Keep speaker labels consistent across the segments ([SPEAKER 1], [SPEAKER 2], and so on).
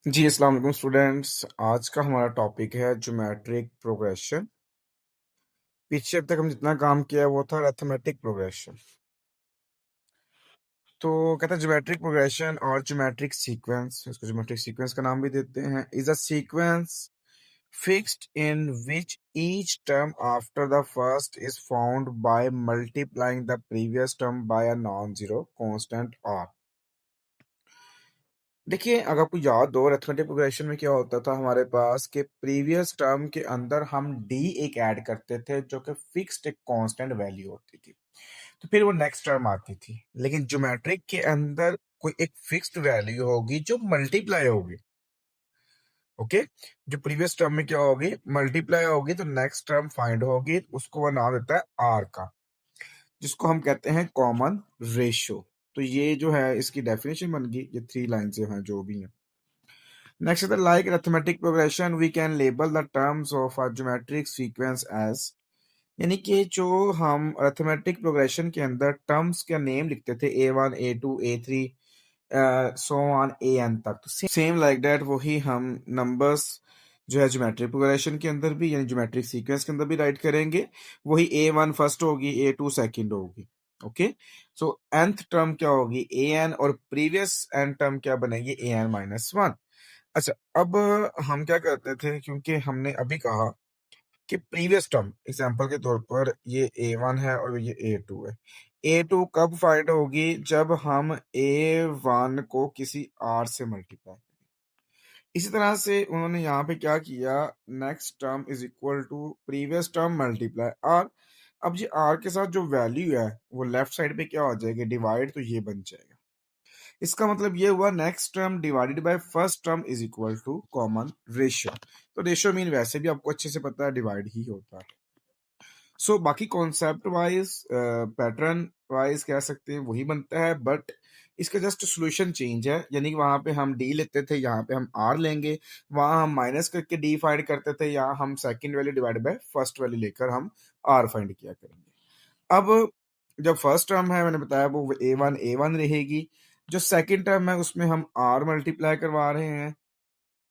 [SPEAKER 1] जी, अस्सलाम वालेकुम स्टूडेंट्स। आज का हमारा टॉपिक है ज्योमेट्रिक प्रोग्रेशन। पीछे अब तक हम जितना काम किया है वो था अरिथमेटिक प्रोग्रेशन। तो कहते हैं ज्योमेट्रिक प्रोग्रेशन और ज्योमेट्रिक सीक्वेंस, इसको ज्योमेट्रिक सीक्वेंस का नाम भी देते हैं, is a sequence fixed in which each term after the first is found by multiplying the previous term by a non zero constant r. देखिए, अगर आपको याद हो अरिथमेटिक प्रोग्रेशन में क्या होता था हमारे पास कि प्रीवियस टर्म के अंदर हम डी एक ऐड करते थे जो कि फिक्स्ड एक कांस्टेंट वैल्यू होती थी, तो फिर वो नेक्स्ट टर्म आती थी। लेकिन ज्योमेट्रिक के अंदर कोई एक फिक्स्ड वैल्यू होगी जो मल्टीप्लाई होगी। ओके, जो प्रीवियस टर्म में क्या होगी, मल्टीप्लाई होगी, तो नेक्स्ट टर्म फाइंड होगी, उसको वो नाम देता है आर का, जिसको हम कहते हैं कॉमन रेशियो। तो ये जो है इसकी डेफिनेशन बन गई, ये 3 लाइन से हैं जो भी हैं। Next is the like arithmetic progression, we can label the terms of a geometric sequence as, यानी कि जो हम अरिथमेटिक प्रोग्रेशन के अंदर टर्म्स का नेम लिखते थे A1 A2 A3 so on AN तक, तो सेम लाइक दैट वही हम नंबर्स जो है ज्योमेट्रिक प्रोग्रेशन के अंदर भी यानी ज्योमेट्रिक सीक्वेंस के अंदर भी राइट करेंगे। वही A1 फर्स्ट होगी, A2 सेकंड होगी। ओके, सो nth टर्म क्या होगी AN और प्रीवियस n टर्म क्या बनेगी AN माइनस 1। अच्छा, अब हम क्या करते थे, क्योंकि हमने अभी कहा कि प्रीवियस टर्म एग्जांपल के तौर पर ये A1 है और ये A2 है। A2 कब फाइंड होगी, जब हम A1 को किसी R से मल्टीप्लाई। इसी तरह से उन्होंने यहाँ पे क्या किया, next term is equal to previous term multiply R। अब ये R के साथ जो वैल्यू है वो लेफ्ट साइड पे क्या हो जाएगी, डिवाइड, तो ये बन जाएगा। इसका मतलब ये हुआ next term divided by first term is equal to common ratio. तो रेशियो मीन वैसे भी आपको अच्छे से पता है डिवाइड ही होता है। सो बाकी कॉन्सेप्ट वाइज पैटर्न वाइज कह सकते हैं वही बनता है, बट इसका जस्ट सोल्यूशन चेंज है। यानी कि वहां पे हम डी लेते थे, यहाँ पे हम आर लेंगे। वहां हम माइनस करके डी फाइंड करते थे, यहाँ हम second value divide by first value लेकर हम आर फाइंड किया करेंगे। अब जब फर्स्ट टर्म है मैंने बताया वो ए वन रहेगी। जो सेकंड टर्म है उसमें हम आर मल्टीप्लाई करवा रहे हैं।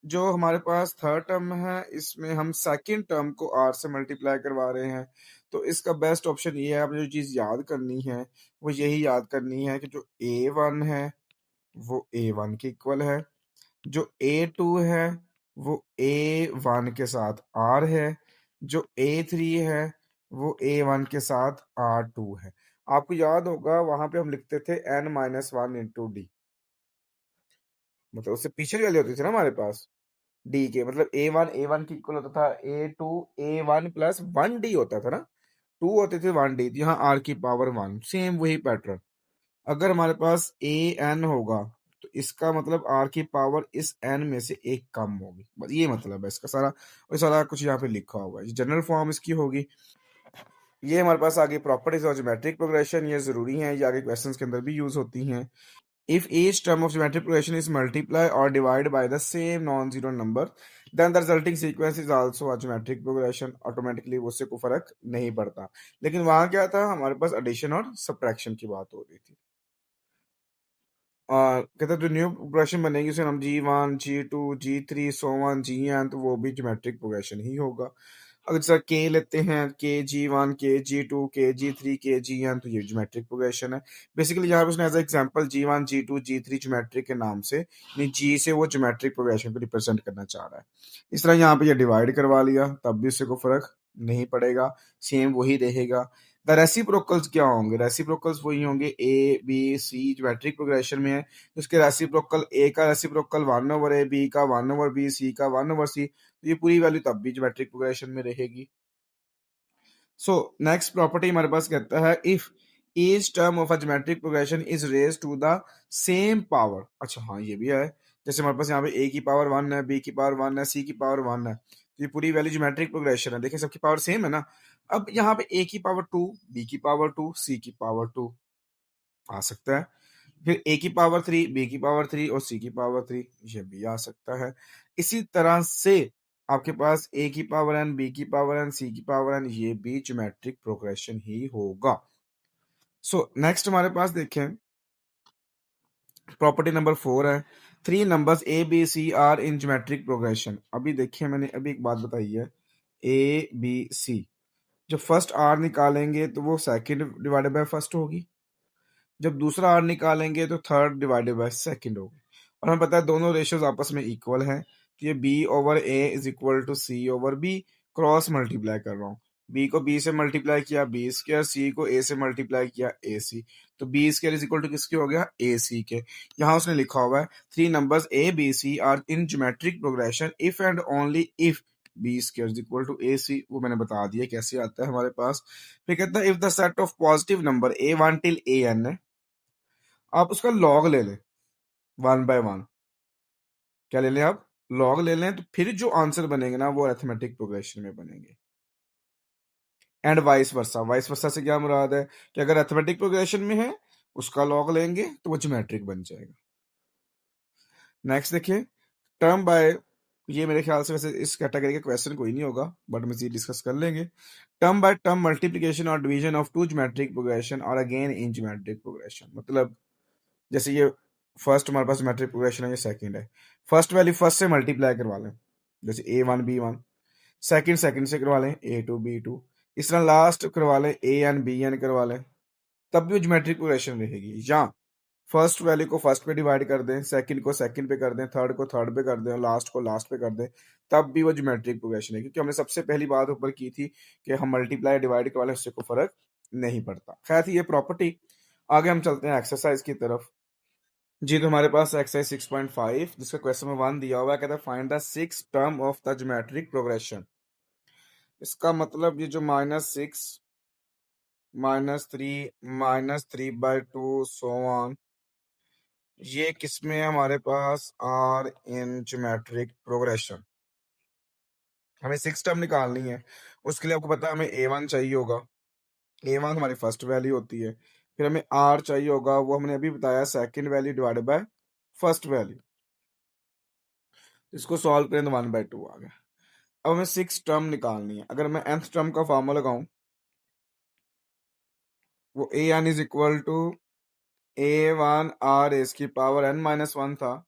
[SPEAKER 1] जो हमारे पास थर्ड टर्म है इसमें हम सेकंड टर्म को आर से मल्टीप्लाई करवा रहे हैं। तो इसका बेस्ट ऑप्शन ये है, आपने जो चीज़ याद करनी है वो यही याद करनी है कि जो A1 है वो A1 के इक्वल है, जो A2 है वो A1 के साथ R है, जो A3 है वो A1 के साथ R2 है। आपको याद होगा वहां पे हम लिखते थे n minus one into D, मतलब उससे पीछे वैल्यू होती थी ना हमारे पास डी के, मतलब ए वन की इक्वल होता था A2 A1 प्लस 1D होता था ना, 2 होते थे 1D, तो यहाँ R की पावर 1, सेम वही पैटर्न। अगर हमारे पास AN होगा तो इसका मतलब R की पावर इस n में से एक कम होगी, बस ये मतलब है इसका सारा। और सारा कुछ यहाँ पे लिखा हुआ है, जनरल फॉर्म इसकी होगी। ये हमारे पास आगे प्रॉपर्टीज और ज्योमेट्रिक प्रोग्रेशन, ये जरूरी हैं, ये आगे क्वेश्चंस के अंदर भी यूज होती हैं। If each term of geometric progression is multiplied or divided by the same non-zero number, then the resulting sequence is also a geometric progression. Automatically उससे कोई फर्क नहीं पड़ता। लेकिन वहां क्या था, हमारे पास एडिशन और सब्ट्रैक्शन की बात हो रही थी। और कहते जो न्यू प्रोग्रेशन बनेगी उसे हम G1 G2 G3 so one GN, तो वो भी ज्योमेट्रिक प्रोग्रेशन ही होगा। अगर जैसा के लेते हैं, KG1 KG2 KG3 KGN, तो ये ज्योमेट्रिक प्रोग्रेशन है। बेसिकली यहाँ पे उसने as example G1 G2 G3 geometric के नाम से, यानी G से वो ज्योमेट्रिक प्रोग्रेशन को रिप्रेजेंट करना चाह रहा है। इस तरह यहाँ पे ये डिवाइड करवा लिया, तब भी उससे कोई फर्क नहीं पड़ेगा, सेम वही रहेगा। द रेसिप्रोकल्स क्या होंगे, रेसिप्रोकल्स वही होंगे A B C, geometric progression में है। उसके रेसिप्रोकल, ए का रेसिप्रोकल 1/a, बी का 1/b, सी का 1/c, तो ये पूरी वैल्यू तब भी ज्योमेट्रिक प्रोग्रेशन में रहेगी। सो नेक्स्ट प्रॉपर्टी हमारे पास कहता है if each term of a geometric progression is raise to the same power. अच्छा हाँ, ये भी है, जैसे हमारे पास यहाँ पे ए की पावर 1 है, बी की पावर 1 है, सी की पावर 1 है, तो ये पूरी वैल्यू ज्योमेट्रिक प्रोग्रेशन है। देखिए सबकी पावर सेम है ना। अब यहाँ पे ए की पावर 2, बी की पावर 2, सी की पावर 2 आ सकता है। फिर ए की पावर 3, बी की पावर 3 और सी की पावर 3, ये भी आ सकता है। इसी तरह से आपके पास ए की पावर एन, बी की पावर एन, सी की पावर एन, ये भी ज्योमेट्रिक प्रोग्रेशन ही होगा। सो नेक्स्ट हमारे पास देखें, प्रॉपर्टी नंबर 4 है, 3 numbers A B C are in geometric progression. अभी देखिए मैंने अभी एक बात बताई है, ए बी सी, जब फर्स्ट आर निकालेंगे तो वो सेकंड डिवाइडेड बाय फर्स्ट होगी, जब दूसरा आर निकालेंगे तो थर्ड डिवाइडेड बाय सेकंड होगी, और हमें पता है दोनों रेशियोज आपस में इक्वल हैं, तो ये B over A is equal to C over B, cross multiply कर रहा हूँ, बी को बी से मल्टीप्लाई किया बी स्क्वायर, सी को ए से मल्टीप्लाई किया ए सी, तो B square is equal to किसके हो गया, ए सी के। यहाँ उसने लिखा हुआ है 3 numbers A B C are in geometric progression if and only if B square is equal to A C, वो मैंने बता दिया कैसे आता है हमारे पास। फिर कहता है if the set of positive number A one till A N है, आप उसका लॉग ले लें 1 बाय 1, क्या ले लें आप, लॉग ले लें, तो फिर जो आंसर बनेंगे ना वो अरिथमेटिक प्रोग्रेशन में बनेंगे। And vice versa, vice versa से क्या मुराद है कि अगर अरिथमेटिक प्रोग्रेशन में है उसका लॉग लेंगे तो वो ज्योमेट्रिक बन जाएगा। नेक्स्ट देखिए, टर्म बाय, ये मेरे ख्याल से वैसे इस कैटेगरी का क्वेश्चन कोई नहीं होगा, बट हम इसी डिस्कस कर लेंगे। टर्म बाय टर्म मल्टीप्लिकेशन और division of two geometric progression और अगेन इन ज्योमेट्रिक प्रोग्रेशन, मतलब जैसे ये फर्स्ट हमारे पास ज्योमेट्रिक प्रोग्रेशन है, ये सेकंड है, फर्स्ट वैल्यू फर्स्ट से मल्टीप्लाई करवा लें, जैसे A one B one, second second से करवा लें ए टू बी टू, इस तरह लास्ट करवा लें ए एन बी एन करवा लें, तब भी ज्योमेट्रिक प्रोग्रेशन रहेगी। या फर्स्ट वैल्यू को फर्स्ट पे डिवाइड कर दें, सेकंड को सेकंड पे कर दें, थर्ड को थर्ड पे कर दें, लास्ट को लास्ट पे कर दें, तब भी वो ज्योमेट्रिक प्रोग्रेशन है, क्योंकि हमने सबसे पहली बात ऊपर की थी कि हम मल्टीप्लाई डिवाइड करवा लें उससे कोई फर्क नहीं पड़ता। खैर थी ये प्रॉपर्टी। आगे हम चलते हैं एक्सरसाइज की तरफ। जी, तो हमारे पास एक्सरसाइज 6.5 जिसका क्वेश्चन नंबर 1 दिया हुआ है, कहता है find the six term of the geometric progression. इसका मतलब ये जो -6 -3 -3/2 सो ऑन, ये किसमें है हमारे पास, आर इन ज्योमेट्रिक प्रोग्रेशन। हमें 6 टर्म निकालनी है, उसके लिए आपको पता है हमें A1 चाहिए होगा, A1 हमारी फर्स्ट वैल्यू होती है, फिर हमें R चाहिए होगा, वो हमने अभी बताया second value divided by first value, इसको सॉल्व करें तो 1/2 आ गया। अब हमें 6 टर्म निकालनी है, अगर मैं nth टर्म का फार्मूला लगाऊं, वो A N is equal to A1 R raise की पावर n-1 था।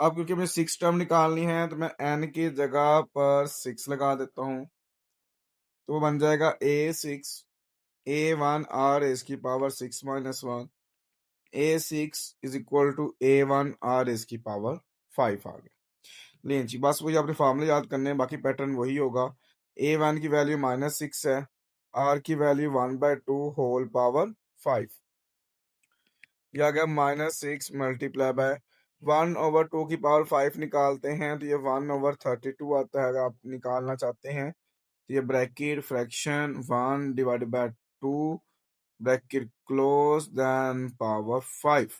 [SPEAKER 1] अब क्योंकि हमें 6 टर्म निकालनी है तो मैं n की जगह पर 6 लगा देता हूं, तो वो बन जाएगा A6 A1 R रेज़ की power 6-1, A6 is equal to A1 R raise की पावर 5 आ गया। लें जी, बस वही आपने फार्मूले याद करने हैं, बाकी पैटर्न वही होगा। A1 की वैल्यू -6 है, R की वैल्यू 1/2 होल पावर 5, ये आ गया -6 मल्टीप्लाई बाय 1/2 की पावर 5 निकालते हैं तो ये 1/32 आता है। अगर आप निकालना चाहते हैं तो ये bracket fraction 1 divided by 2 bracket close then power 5,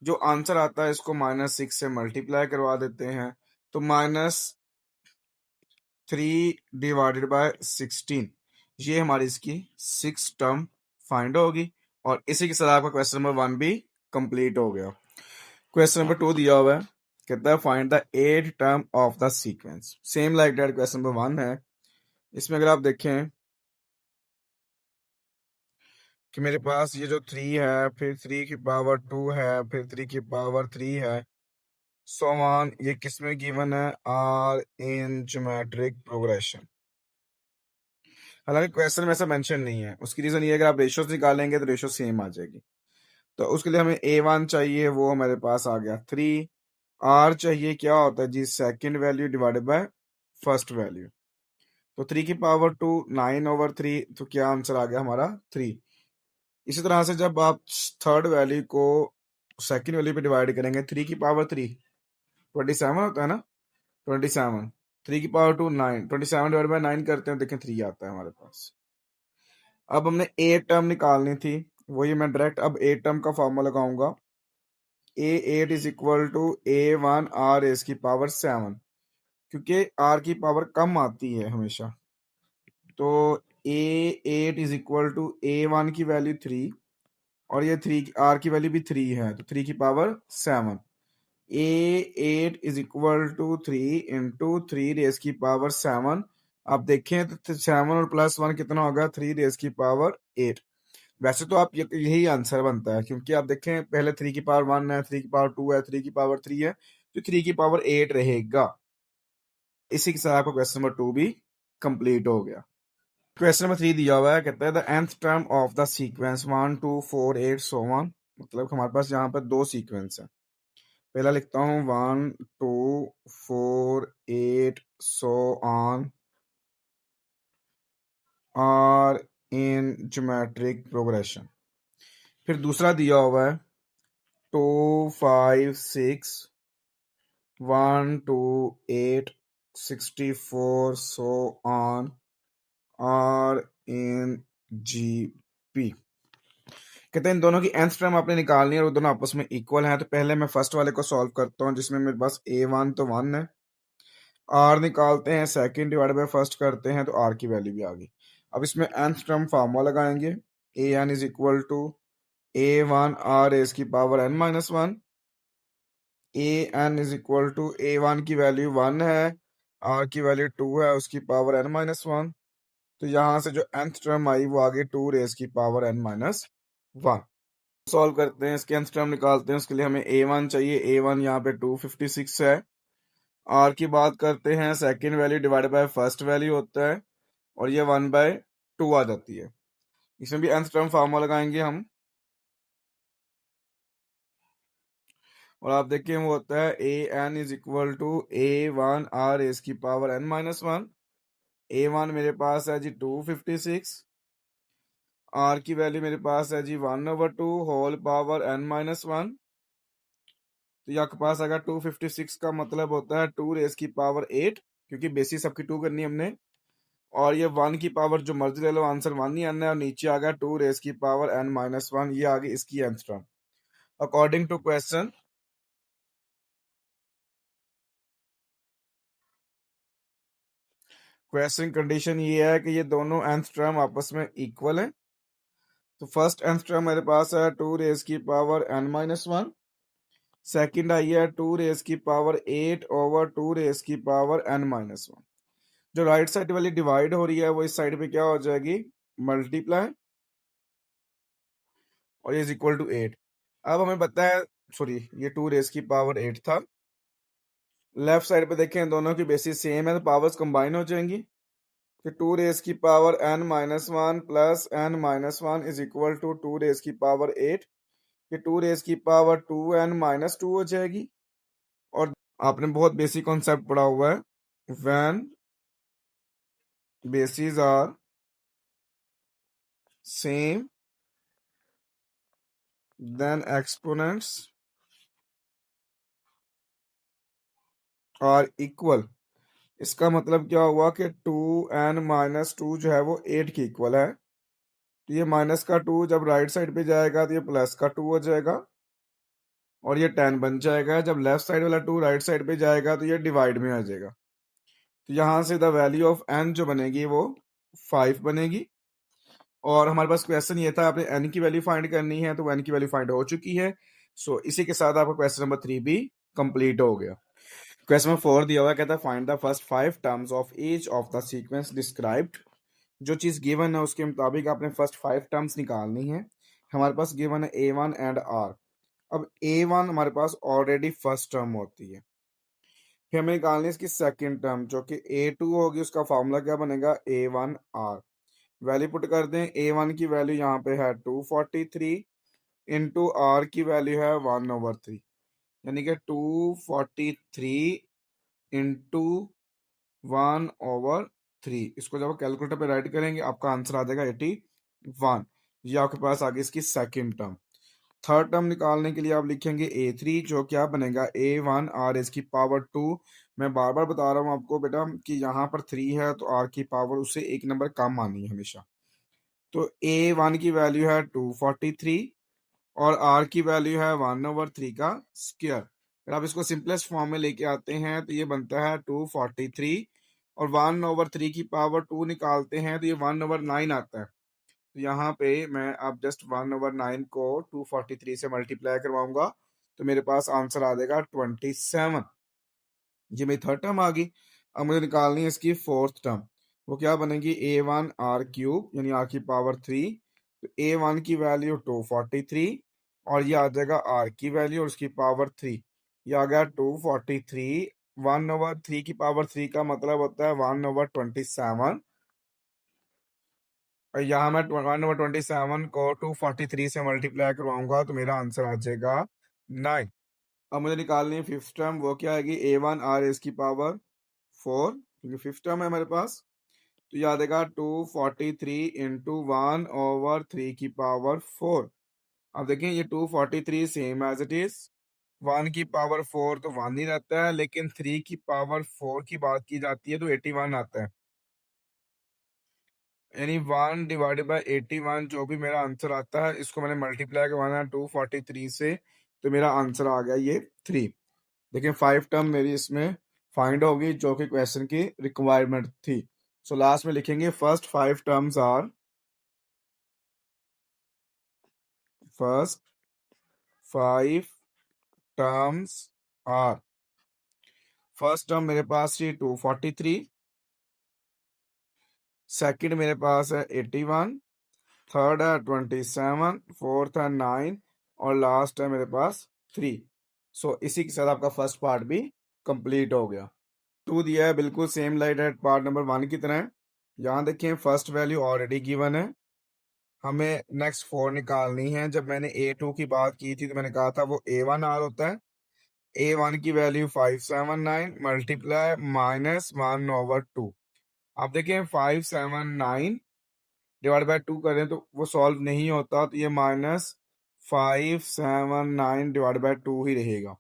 [SPEAKER 1] जो आंसर आता है इसको -6 से मल्टीप्लाई करवा देते हैं, तो -3 डिवाइडेड बाय 16, ये हमारी इसकी 6 टर्म फाइंड होगी। और इसी के साथ आपका क्वेश्चन नंबर 1 भी कंप्लीट हो गया। क्वेश्चन नंबर 2 दिया हुआ है, कहता है find the 8th term of the sequence. Same like that question number 1 है। इसमें अगर आप देखें कि मेरे पास ये जो 3 है, फिर 3 की पावर 2 है, फिर 3 की पावर 3 है, सो ऑन, ये किसमें गिवन है, आर इन ज्योमेट्रिक प्रोग्रेशन। हालांकि क्वेश्चन में ऐसा मेंशन नहीं है, उसकी रीजन ये है अगर आप रेशियोज निकालेंगे तो रेशियो सेम आ जाएगी। तो उसके लिए हमें A1 चाहिए, वो हमारे पास आ गया 3। R चाहिए, क्या होता है जी, second value divided by first value, तो 3 की पावर 2 9/3, तो क्या आंसर आ गया हमारा 3। इसी तरह से जब आप थर्ड वैल्यू को सेकंड वैल्यू पे डिवाइड करेंगे, 3 की पावर 3 27 होता है ना, 27, 3 की पावर 2 9, 27 डिवाइड बाय 9 करते हैं, देखें 3 आता है हमारे पास। अब हमने ए टर्म निकालनी थी, वही मैं डायरेक्ट अब ए टर्म का फॉर्मूला लगाऊंगा, A8 is equal to A1 R raise की पावर 7, क्योंकि R की पावर कम आती है हमेशा, तो A8 is equal to A1 की वैल्यू 3, और ये 3 R की वैल्यू भी 3 है, तो 3 की power 7, A8 is equal to 3 into 3 raise की पावर 7। आप देखें तो 7 और +1 कितना होगा, 3 रेज़ की पावर 8, वैसे तो आप यही आंसर बनता है, क्योंकि आप देखें पहले 3 की पावर 1 है, 3 की पावर 2 है, 3 की पावर 3 है, तो 3 की पावर 8 रहेगा। इसी के साथ आपका क्वेश्चन नंबर 2 भी कंप्लीट हो गया। क्वेश्चन नंबर 3 दिया हुआ है, कहता है the nth term of the sequence 1 2 4 8 so on. मतलब हमारे पास यहाँ पर दो सीक्वेंस है। पहला लिखता हूँ 1 2 4 8 so on are in geometric progression. फिर दूसरा दिया हुआ है 2 5 6 1 2 8 64 so on are in GP। कहते हैं इन दोनों की nth टर्म आपने निकालनी है और वो दोनों आपस में इक्वल हैं। तो पहले मैं फर्स्ट वाले को सॉल्व करता हूँ, जिसमें मेरे पास a1 तो 1 है, r निकालते हैं, सेकंड डिवाइड बाय फर्स्ट करते हैं तो r की वैल्यू भी आ गई। अब इसमें nth टर्म फार्मूला लगाएंगे, an is equal to a1 r raise की power n minus one. an is equal to a1 की वैल्यू 1 है, r की वैल्यू 2 है, उसकी पावर n माइनस वन। तो यहाँ से जो nth टर्म आई वो आ गई 2 रेज की power n minus one. Solve करते हैं, इसके nth टर्म निकालते हैं। उसके लिए हमें a1 चाहिए, a1 यहाँ पे 256 है। r की बात करते हैं, second value divide by first value होता है और ये 1/2 आ जाती है। इसमें भी nth टर्म फार्मूला लगाएंगे हम, और आप देखिए वो होता है an is equal to a1 r raise की power n minus one. a1 मेरे पास है जी 256, r की वैल्यू मेरे पास है जी 1/2 whole power n minus one. तो ये आपके पास आएगा 256 का मतलब होता है 2 रेज की पावर 8, क्योंकि बेसिस सबकी 2 करनी है हमने। और ये 1 की पावर जो मर्जी ले लो, आंसर 1 ही आना है। और नीचे आ गया 2 रेज की पावर n माइनस वन, ये आ गई इसकी nth term according to question. Question condition ये है कि ये दोनों nth टर्म आपस में इक्वल है। तो फर्स्ट nth टर्म मेरे पास है 2 रेज की power n minus one. Second I है 2 रेज की पावर 8 ओवर 2 रेज की पावर n माइनस वन। जो राइट साइड वाली डिवाइड हो रही है वो इस साइड पे क्या हो जाएगी, मल्टीप्लाई, और ये इज इक्वल टू 8। अब हमें पता है, सॉरी ये 2 रेज की पावर 8 था। लेफ्ट साइड पे देखें दोनों की बेसिस सेम है तो पावर्स कंबाइन हो जाएंगी। तो 2 रेज की power n minus one plus n minus one is equal to 2 raise की पावर 8। ये 2 रेज की पावर 2n माइनस टू हो जाएगी। और आपने बहुत बेसिक कॉन्सेप्ट पढ़ा हुआ है, when basis are same then exponents are equal. इसका मतलब क्या हुआ कि 2n माइनस टू जो है वो 8 के इक्वल है। तो ये माइनस का 2 जब राइट साइड पे जाएगा तो ये प्लस का 2 हो जाएगा और ये 10 बन जाएगा। जब लेफ्ट साइड वाला 2 राइट साइड पे जाएगा तो ये डिवाइड में आ जाएगा। तो यहाँ से द वैल्यू ऑफ n जो बनेगी वो 5 बनेगी। और हमारे पास क्वेश्चन ये था आपने n की वैल्यू फाइंड करनी है, तो n की वैल्यू फाइंड हो चुकी है। सो इसी के साथ आपका क्वेश्चन नंबर 3 भी कंप्लीट हो गया। क्वेश्चन नंबर 4 दिया हुआ है, कहता है find the first 5 terms of each of the sequence described. जो चीज गिवन है उसके मुताबिक आपने फर्स्ट 5 टर्म्स निकालनी है। हमारे पास गिवन है a1 एंड r। अब a1 हमारे पास ऑलरेडी फर्स्ट टर्म होती है, फिर हमें निकालनी है इसकी सेकंड टर्म जो कि a2 होगी। उसका फॉर्मूला क्या बनेगा, a1 r। वैल्यू पुट कर दें, a1 की वैल्यू यहाँ पे है 243 इंटू r की वैल्यू है 1/3, यानी कि 243 इंटू 1/3। इसको जब आप कैलकुलेटर पे राइट करेंगे आपका आंसर आ जाएगा 81। ये आपके पास आ गई इसकी सेकंड टर्म। थर्ड टर्म निकालने के लिए आप लिखेंगे a3, जो क्या बनेगा a1 r इसकी पावर 2। मैं बार बार बता रहा हूँ आपको बेटा कि यहाँ पर 3 है तो r की पावर उससे एक नंबर कम आनी है हमेशा। तो a1 की वैल्यू है 243 और r की वैल्यू है 1/3 का स्क्वायर। अगर आप इसको सिंपलेस्ट फॉर्म में लेके आते हैं तो ये बनता है 243 और 1/3 की पावर 2 निकालते हैं तो ये 1/9 आता है। तो यहाँ पे मैं अब जस्ट 1/9 को 243 से मल्टीप्लाई करवाऊंगा तो मेरे पास आंसर आ जाएगा 27। ये मेरी थर्ड टर्म आ गई। अब मुझे निकालनी है इसकी फोर्थ टर्म। वो क्या बनेगी, a1 r क्यूब यानी r की पावर 3 तो A1 की वैल्यू 243 और ये आ जाएगा R की वैल्यू और उसकी पावर 3। ये आ गया 243। 1/3 की पावर 3 का मतलब होता है 1/27। और यहाँ मैं 1/27 को 243 से मल्टीप्लाई करवाऊंगा तो मेरा आंसर आ जाएगा 9। अब मुझे निकालनी है फिफ्थ टर्म, वो क्या आएगी A1 R इसकी पावर 4, क्योंकि फिफ्थ टर्म है हमारे पास। तो याद आएगा 243 इंटू 1/3 की पावर 4। अब देखें ये 243 सेम एज इट इज। 1 की पावर 4 तो 1 ही रहता है, लेकिन 3 की पावर 4 की बात की जाती है तो 81 आता है। यानी 1/81 जो भी मेरा आंसर आता है, इसको मैंने मल्टीप्लाई करवाना है 243 से, तो मेरा आंसर आ गया ये 3। देखिए 5 टर्म मेरी इसमें फाइंड होगी जो कि क्वेश्चन की रिक्वायरमेंट थी। सो लास्ट में लिखेंगे first 5 terms are, first 5 terms are, first term मेरे पास थी 243, सेकंड मेरे पास है 81, थर्ड है 27, फोर्थ है 9 और लास्ट है मेरे पास 3। सो इसी के साथ आपका फर्स्ट पार्ट भी कंप्लीट हो गया। 2 दिया है बिल्कुल सेम लाइट है पार्ट नंबर 1 की तरह। यहाँ देखिए फर्स्ट वैल्यू ऑलरेडी गिवन है, हमें नेक्स्ट 4 निकालनी है। जब मैंने A2 की बात की थी तो मैंने कहा था वो A1R होता है। A1 की वैल्यू 579 मल्टीप्लाई -1/2। आप देखें 579 डिवाइड बाय 2 करें तो वो सॉल्व नहीं होता, तो ये -579 डिवाइड बाय 2 ही रहेगा।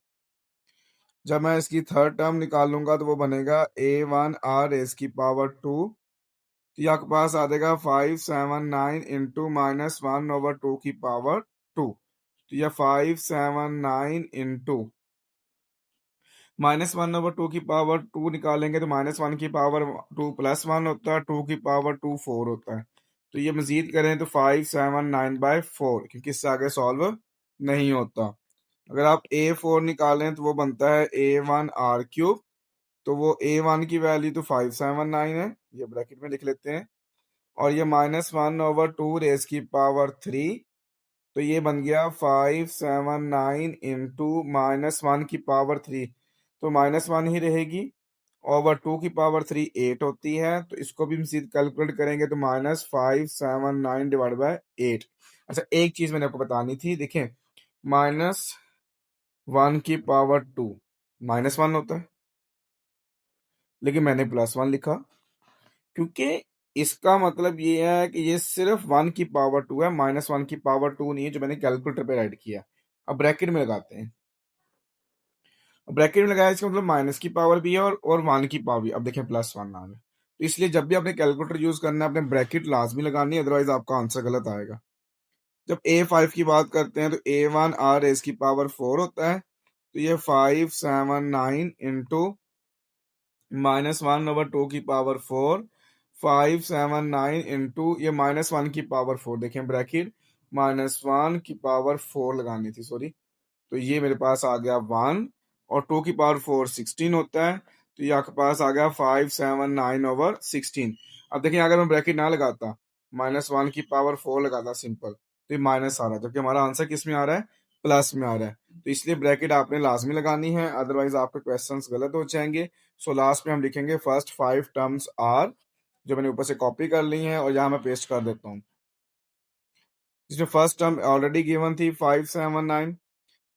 [SPEAKER 1] जब मैं इसकी थर्ड टर्म निकालूंगा तो वो बनेगा A1R इसकी पावर 2। तो ये आपके पास आ जाएगा 579 इंटू -1/2 की पावर 2। तो यह 579 इंटू -1/2 की पावर 2 निकालेंगे तो -1 की पावर 2 +1 होता है, 2 की पावर 2 4 होता है। तो ये मजीद करें तो 579/4, क्योंकि इससे आगे सॉल्व नहीं होता। अगर आप A4 निकालें तो वो बनता है A1R3। तो वो A1 की वैल्यू तो 579 है, ये ब्रैकेट में लिख लेते हैं, और ये -1/2 रेज की पावर 3। तो ये बन गया 579 इंटू -1 की पावर 3, तो -1 ही रहेगी। ओवर 2 की पावर 3 8 होती है, तो इसको भी हम सीधे कैलकुलेट करेंगे तो -579 डिवाइड बाय 8। अच्छा एक चीज मैंने आपको बतानी थी, देखें -1 की पावर 2 -1 होता है, लेकिन मैंने +1 लिखा क्योंकि इसका मतलब ये है कि ये सिर्फ 1 की पावर 2 है, -1 की पावर 2 नहीं है जो मैंने कैलकुलेटर पे राइट किया। अब ब्रैकेट में लगाते हैं, ब्रैकेट में लगाया इसका मतलब माइनस की पावर भी है और 1 की पावर भी। अब देखें +1 आ गया, तो इसलिए जब भी आपने कैलकुलेटर यूज करना है अपने ब्रैकेट लाजमी लगानी है, अदरवाइज आपका आंसर गलत आएगा। जब A5 की बात करते हैं तो A1R इसकी पावर 4 होता है, तो ये 579 इंटू -1/2 की पावर 4, 579 इंटू ये -1 की पावर 4, देखें ब्रैकेट -1 की पावर 4 लगानी थी, सॉरी। तो ये मेरे पास आ गया 1 और 2 की पावर 4 16 होता है, तो ये आपके पास आ गया 579/16। अब देखिए अगर मैं ब्रैकेट ना लगाता, -1 की पावर 4 लगाता सिंपल, तो ये माइनस आ रहा है, जबकि हमारा आंसर किस में आ रहा है, प्लस में आ रहा है। तो इसलिए ब्रैकेट आपने लाजमी लगानी है, अदरवाइज आपके क्वेश्चंस गलत हो जाएंगे। सो लास्ट में हम लिखेंगे फर्स्ट 5 टर्म्स आर, जो मैंने ऊपर से कॉपी कर ली है और यहाँ मैं पेस्ट कर देता हूँ। जिसमें फर्स्ट टर्म ऑलरेडी गिवन थी 579,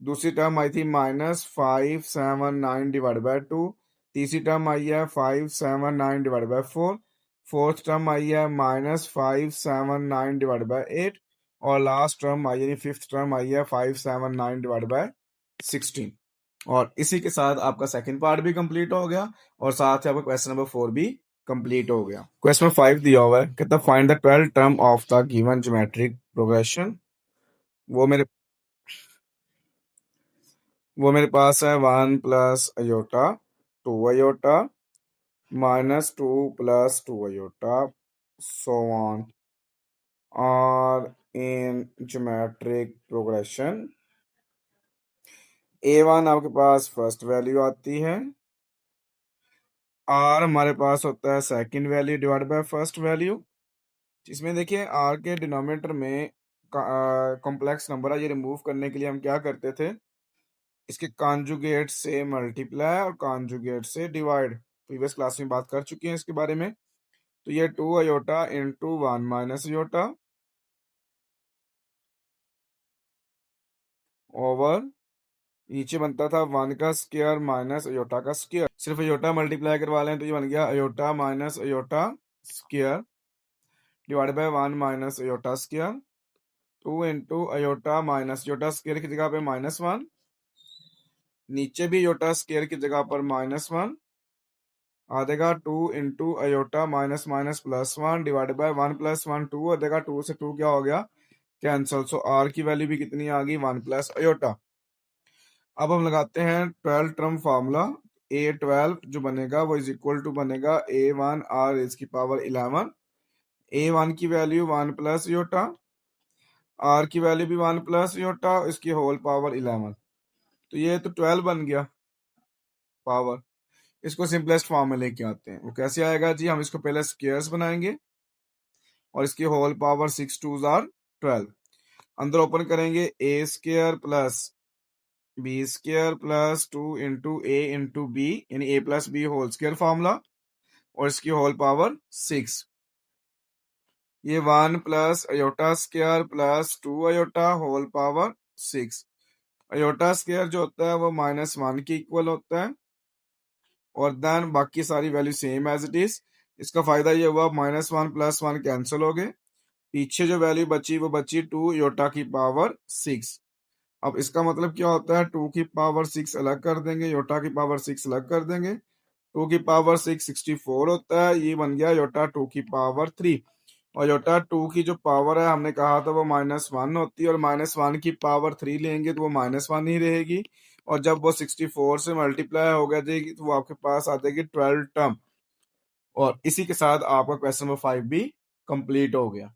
[SPEAKER 1] दूसरी टर्म आई थी -579 डिवाइड बाय 2, तीसरी टर्म आई है 579 डिवाइड बाय 4, फोर्थ टर्म आई है -579 डिवाइड बाय 8, और लास्ट टर्म आई है फिफ्थ टर्म आई है 579 डिवाइड बाय 16। और इसी के साथ आपका सेकंड पार्ट भी कंप्लीट हो गया और साथ ही आपका क्वेश्चन नंबर 4 भी कंप्लीट हो गया। क्वेश्चन 5 दिया हुआ है, कहता find the 12 term of the given geometric progression. वो मेरे वो मेरे पास है 1 + iota 2 iota -2 + 2 iota so on, और इन ज्योमेट्रिक प्रोग्रेशन A1 आपके पास फर्स्ट वैल्यू आती है, R हमारे पास होता है second value divide by first value, इसमें देखिए आर के डिनोमिनेटर में कॉम्प्लेक्स नंबर है, ये रिमूव करने के लिए हम क्या करते थे, इसके कॉन्जुगेट से मल्टीप्लाई और कॉन्जुगेट से डिवाइड। प्रीवियस क्लास में बात कर चुके हैं इसके बारे में। तो ये 2 iota into 1 minus iota over नीचे बनता था 1 का स्क्वायर माइनस अयोटा का स्क्वायर। सिर्फ अयोटा मल्टीप्लाई करवा लें तो ये बन गया iota minus iota square divide by 1 minus iota square. 2 into iota minus iota square की जगह पे -1, नीचे भी अयोटा स्क्वायर की जगह पर -1 आ जाएगा। 2 into iota minus minus +1 divide by 1 + 1 2 आ जाएगा। 2 से 2 क्या हो गया, कैंसल। सो आर की वैल्यू भी कितनी आ गई, 1 प्लस अयोटा। अब हम लगाते हैं 12 टर्म फार्मूला। A12 जो बनेगा वो इज इक्वल टू बनेगा A1 R रेज़ की पावर 11। A1 की वैल्यू 1 प्लस अयोटा, R की वैल्यू भी 1 प्लस अयोटा, इसकी होल पावर 11। तो ये तो 12 बन गया पावर। इसको सिंपलेस्ट फॉर्म में लेके आते हैं। वो कैसे आएगा जी, हम इसको पहले स्क्वायर्स बनाएंगे और इसकी होल पावर 6 2 जार 12। अंदर ओपन करेंगे A square plus B square plus 2 into A into B, यानी A plus B whole square formula, और इसकी होल पावर 6। ये 1 plus iota square plus 2 iota whole power 6। Iota square जो होता है वो -1 के इक्वल होता है, और देन बाकी सारी value same as it is. इसका फायदा ये हुआ -1 +1 कैंसिल हो गए, पीछे जो वैल्यू बची वो बची 2 योटा की पावर 6। अब इसका मतलब क्या होता है, 2 की पावर 6 अलग कर देंगे, योटा की पावर 6 अलग कर देंगे। 2 की पावर 6 64 होता है, ये बन गया योटा 2 की पावर 3। और योटा 2 की जो पावर है हमने कहा था वो -1 होती है, और -1 की पावर 3 लेंगे तो वो -1 ही रहेगी। और जब वो 64 से मल्टीप्लाई हो गया जाएगी तो वो आपके पास आ जाएगी 12 टर्म। और इसी के साथ आपका क्वेश्चन नंबर 5 भी कंप्लीट हो गया।